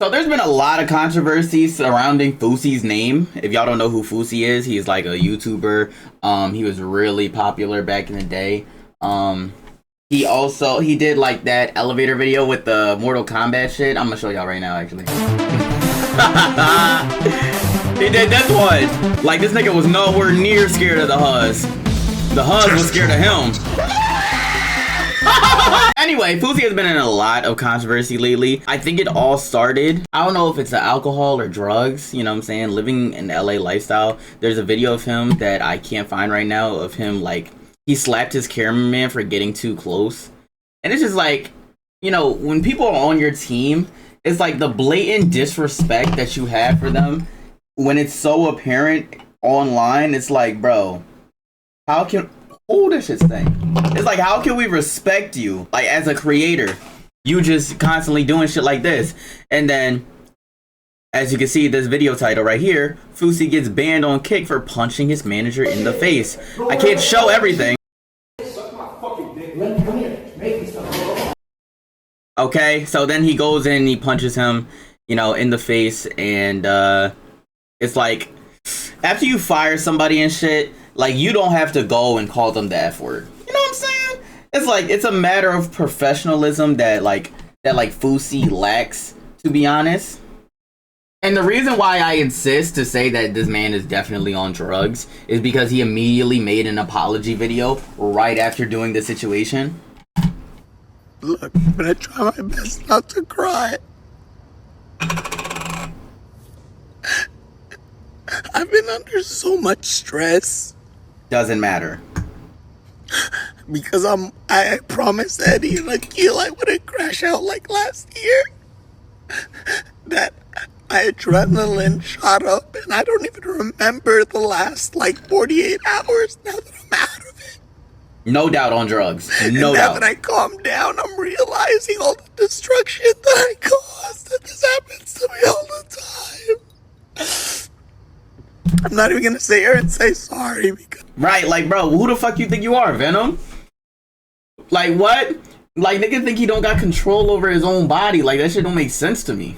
So there's been a lot of controversy surrounding Fousey's name. If y'all don't know who Fousey is, he's like a YouTuber. He was really popular back in the day. He did like that elevator video with the Mortal Kombat shit. I'm gonna show y'all right now, actually. He did this one. Like, this nigga was nowhere near scared of the Huz. The Huz was scared of him. Anyway, Fousey has been in a lot of controversy lately. I think it all started, I don't know if it's the alcohol or drugs, you know what I'm saying, living an LA lifestyle. There's a video of him that I can't find right now of him, like, he slapped his cameraman for getting too close. And it's just like, you know, when people are on your team, it's like the blatant disrespect that you have for them. When it's so apparent online, it's like, bro, how can... Oh, this shit's thing. It's like, how can we respect you? Like, as a creator, you just constantly doing shit like this. And then, as you can see, this video title right here, Fousey gets banned on Kick for punching his manager in the face. I can't show everything. Okay, so then he goes in and he punches him, you know, in the face. And it's like, after you fire somebody and shit, like, you don't have to go and call them the F word. You know what I'm saying? It's like, it's a matter of professionalism that Fousey lacks, to be honest. And the reason why I insist to say that this man is definitely on drugs is because he immediately made an apology video right after doing the situation. Look, I'm gonna try my best not to cry. I've been under so much stress. Doesn't matter. Because I promised Eddie and Akil I wouldn't crash out like last year. That my adrenaline shot up and I don't even remember the last 48 hours now that I'm out of it. No doubt on drugs. No and doubt. Now that I calm down, I'm realizing all the destruction that I caused, and this happens to me all the time. I'm not even gonna sit here and say sorry because... Right, like, bro, who the fuck you think you are, Venom? Like, what? Like, nigga think he don't got control over his own body. Like, that shit don't make sense to me.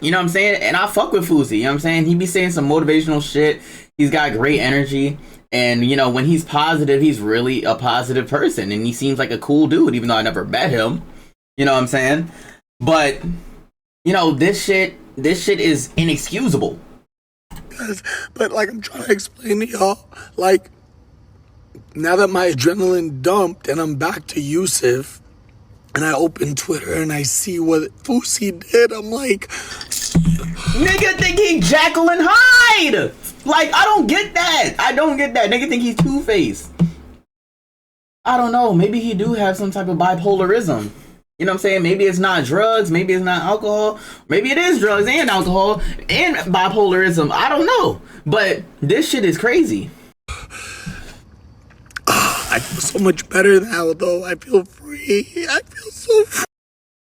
You know what I'm saying? And I fuck with Fousey, you know what I'm saying? He be saying some motivational shit. He's got great energy. And, you know, when he's positive, he's really a positive person. And he seems like a cool dude, even though I never met him. You know what I'm saying? But, you know, this shit is inexcusable. But I'm trying to explain to y'all, now that my adrenaline dumped and I'm back to Yusuf, and I open Twitter and I see what Fousey did, I'm like... Nigga think he Jekyll and Hyde! Like, I don't get that. I don't get that. Nigga think he's Two-Face. I don't know. Maybe he do have some type of bipolarism. You know what I'm saying? Maybe it's not drugs. Maybe it's not alcohol. Maybe it is drugs and alcohol and bipolarism. I don't know. But this shit is crazy. I feel so much better now, though. I feel free. I feel so free.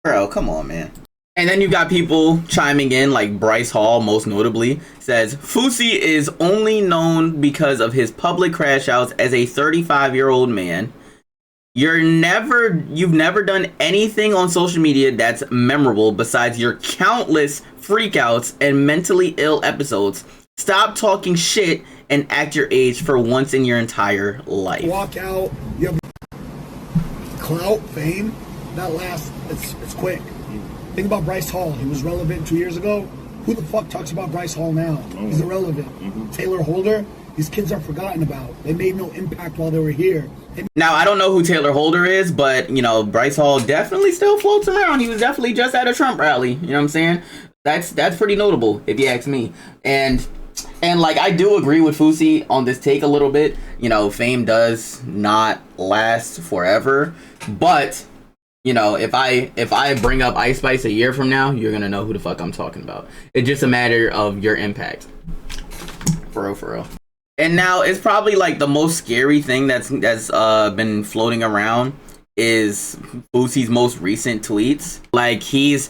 Bro, come on, man. And then you got people chiming in, like Bryce Hall, most notably, says, Fousey is only known because of his public crash outs as a 35-year-old man. You've never done anything on social media that's memorable besides your countless freakouts and mentally ill episodes. Stop talking shit and act your age for once in your entire life. Walk out, you have clout, fame, that lasts, it's quick. Think about Bryce Hall. He was relevant 2 years ago. Who the fuck talks about Bryce Hall now? He's irrelevant. Taylor Holder, these kids are forgotten about. They made no impact while they were here. Now, I don't know who Taylor Holder is, but, you know, Bryce Hall definitely still floats around. He was definitely just at a Trump rally. You know what I'm saying? That's pretty notable, if you ask me. And I do agree with Fousey on this take a little bit. You know, fame does not last forever. But, you know, if I bring up Ice Spice a year from now, you're gonna know who the fuck I'm talking about. It's just a matter of your impact. For real, for real. And now it's probably the most scary thing that's been floating around is Fousey's most recent tweets. Like, he's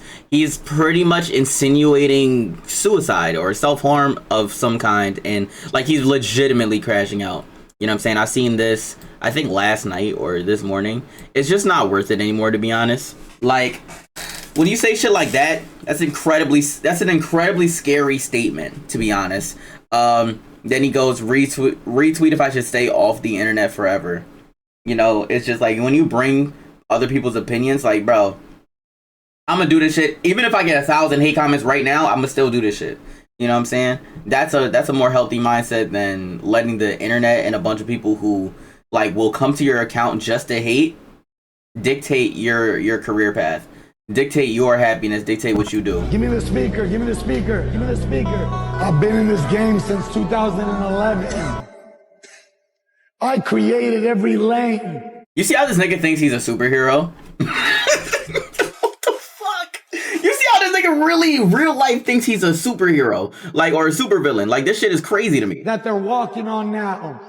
pretty much insinuating suicide or self-harm of some kind, and he's legitimately crashing out. You know what I'm saying? I've seen this, I think last night or this morning. It's just not worth it anymore, to be honest. when you say shit like that, that's an incredibly scary statement, to be honest. Then he goes, retweet if I should stay off the internet forever. You know, it's just like, when you bring other people's opinions, like, bro, I'm gonna do this shit. Even if I get 1,000 hate comments right now, I'm gonna still do this shit. You know what I'm saying? That's a more healthy mindset than letting the internet and a bunch of people who like will come to your account just to hate dictate your career path, dictate your happiness, dictate what you do. Give me the speaker, give me the speaker, give me the speaker. I've been in this game since 2011. I created every lane. You see how this nigga thinks he's a superhero? What the fuck? You see how this nigga really, real life thinks he's a superhero? Like, or a supervillain? Like, this shit is crazy to me. That they're walking on now.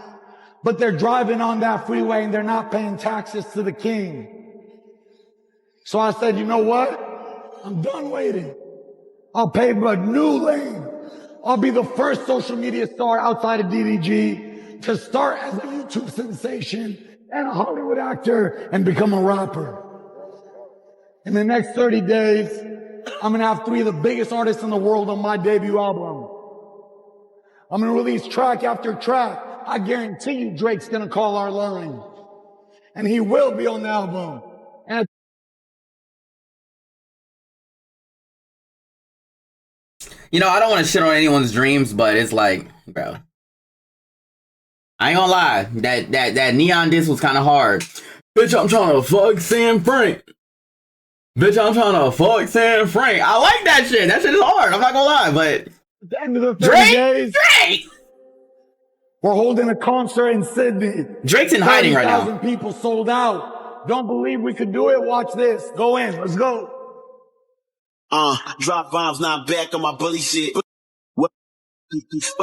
But they're driving on that freeway and they're not paying taxes to the king. So I said, you know what? I'm done waiting. I'll pave a new lane. I'll be the first social media star outside of DDG to start as a YouTube sensation and a Hollywood actor and become a rapper. In the next 30 days, I'm going to have 3 of the biggest artists in the world on my debut album. I'm going to release track after track. I guarantee you Drake's going to call our line. And he will be on the album. And you know, I don't want to shit on anyone's dreams, but it's like, bro, I ain't gonna lie, that Neon diss was kind of hard. Bitch, I'm trying to fuck Sam Frank. Bitch, I'm trying to fuck Sam Frank. I like that shit. That shit is hard. I'm not gonna lie, but at the end of the 30 days, Drake, we're holding a concert in Sydney. Drake's in hiding right now. 30,000 people sold out. Don't believe we could do it? Watch this. Go in. Let's go. Drop bombs, not back on my bully shit. But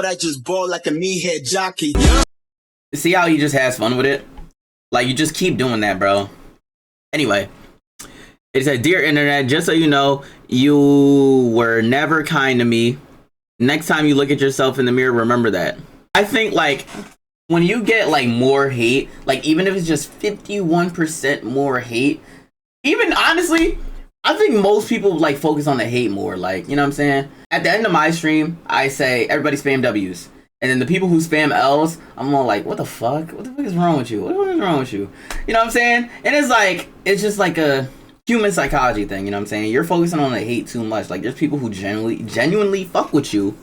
I just ball like a meathead jockey. See how he just has fun with it? Like, you just keep doing that, bro. Anyway, it said, dear internet, just so you know, you were never kind to me. Next time you look at yourself in the mirror, remember that. I think, like, when you get, like, more hate, like, even if it's just 51% more hate, even, honestly, I think most people, like, focus on the hate more, like, you know what I'm saying? At the end of my stream, I say, everybody spam W's. And then the people who spam L's, I'm all like, what the fuck? What the fuck is wrong with you? What the fuck is wrong with you? You know what I'm saying? And it's like, it's just like a human psychology thing, you know what I'm saying? You're focusing on the hate too much. Like, there's people who genuinely fuck with you.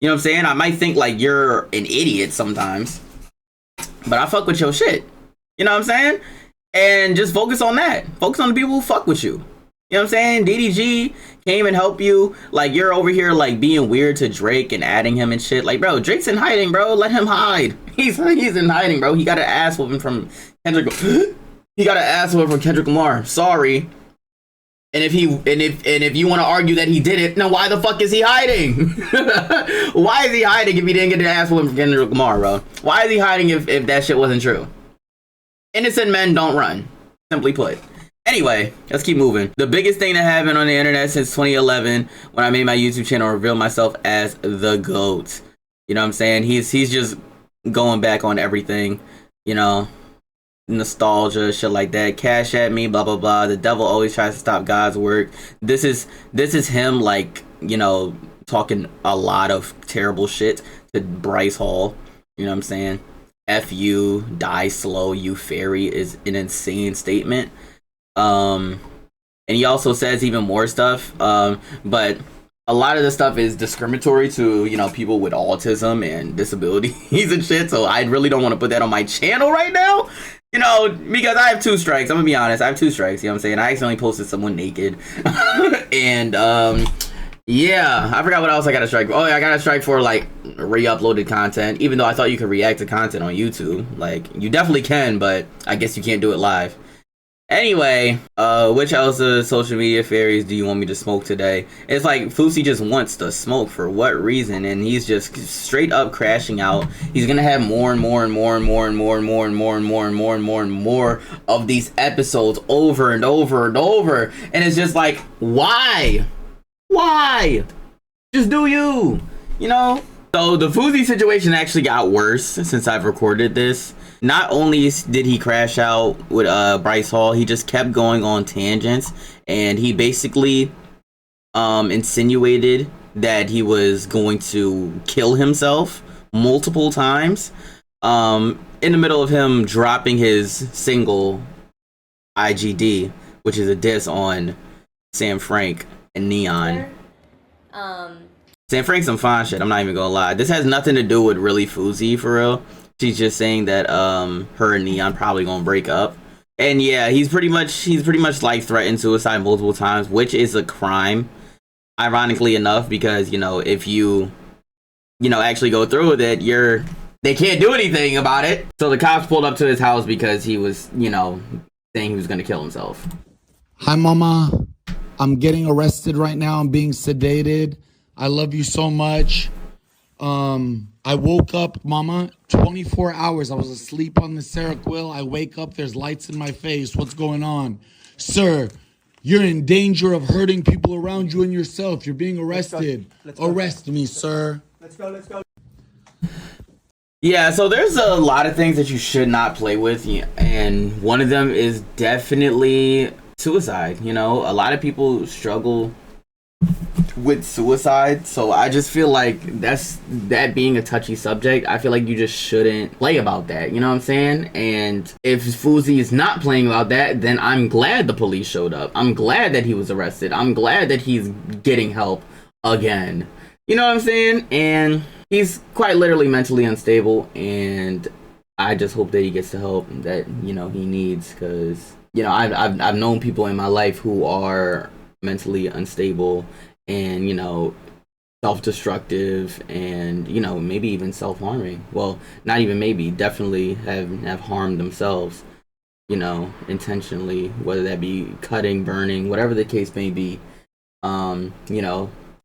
You know what I'm saying? I might think, like, you're an idiot sometimes, but I fuck with your shit. You know what I'm saying? And just focus on that. Focus on the people who fuck with you. You know what I'm saying? DDG came and helped you. Like, you're over here, like, being weird to Drake and adding him and shit. Like, bro, Drake's in hiding, bro. Let him hide. He's in hiding, bro. He got an ass whooping from Kendrick. He got an ass whooping from Kendrick Lamar. Sorry. And if you want to argue that he did it, now why the fuck is he hiding? Why is he hiding if he didn't get an ass whooping from Kendrick Lamar, bro? Why is he hiding if that shit wasn't true? Innocent men don't run. Simply put. Anyway, let's keep moving. The biggest thing that happened on the internet since 2011, when I made my YouTube channel, revealed myself as the GOAT. You know what I'm saying? He's just going back on everything, you know, nostalgia, shit like that. Cash at me, blah blah blah. The devil always tries to stop God's work. This is him, like, you know, talking a lot of terrible shit to Bryce Hall. You know what I'm saying? F you, die slow, you fairy is an insane statement. And he also says even more stuff, but a lot of the stuff is discriminatory to, you know, people with autism and disabilities and shit, so I really don't want to put that on my channel right now, you know, because I have 2 strikes. I'm gonna be honest, I have 2 strikes, you know what I'm saying? I accidentally posted someone naked. And yeah, I forgot what else I got a strike for. Oh yeah, I got a strike for, like, re-uploaded content, even though I thought you could react to content on YouTube. Like, you definitely can, but I guess you can't do it live. Anyway, which else of social media fairies do you want me to smoke today? It's like Fousey just wants to smoke for what reason, and he's just straight up crashing out. He's gonna have more and more and more and more and more and more and more and more and more and more and more of these episodes over and over and over, and it's just like, why? Just do you know? So the Fousey situation actually got worse since I've recorded this. not only did he crash out with Bryce Hall, he just kept going on tangents, and he basically insinuated that he was going to kill himself multiple times in the middle of him dropping his single IGD, which is a diss on Sam Frank and Neon. Sam Frank's some fine shit, I'm not even gonna lie. This has nothing to do with really Fousey, for real. She's just saying that her and Neon probably gonna break up. And yeah, he's pretty much like threatened suicide multiple times, which is a crime, ironically enough, because if you actually go through with it, they can't do anything about it. So the cops pulled up to his house because he was saying he was gonna kill himself. Hi, Mama. I'm getting arrested right now. I'm being sedated. I love you so much. I woke up, Mama, 24 hours. I was asleep on the Seroquel. I wake up, there's lights in my face. What's going on? Sir, you're in danger of hurting people around you and yourself. You're being arrested. Let's go. Arrest me, sir. Let's go. Yeah, so there's a lot of things that you should not play with, and one of them is definitely suicide. A lot of people struggle with suicide, so I just feel like that being a touchy subject, I feel like you just shouldn't play about that, you know what I'm saying? And if Fousey is not playing about that, then I'm glad the police showed up. I'm glad that he was arrested. I'm glad that he's getting help again. You know what I'm saying? And he's quite literally mentally unstable, and I just hope that he gets the help that he needs, because I've known people in my life who are mentally unstable and self-destructive and maybe even self-harming. Well, not even maybe, definitely have harmed themselves intentionally, whether that be cutting, burning, whatever the case may be.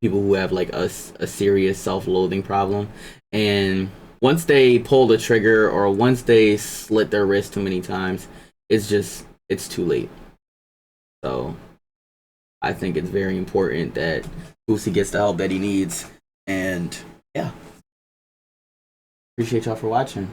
People who have like a serious self-loathing problem, and once they pull the trigger or once they slit their wrist too many times, it's too late. So I think it's very important that Fousey gets the help that he needs. And yeah, appreciate y'all for watching.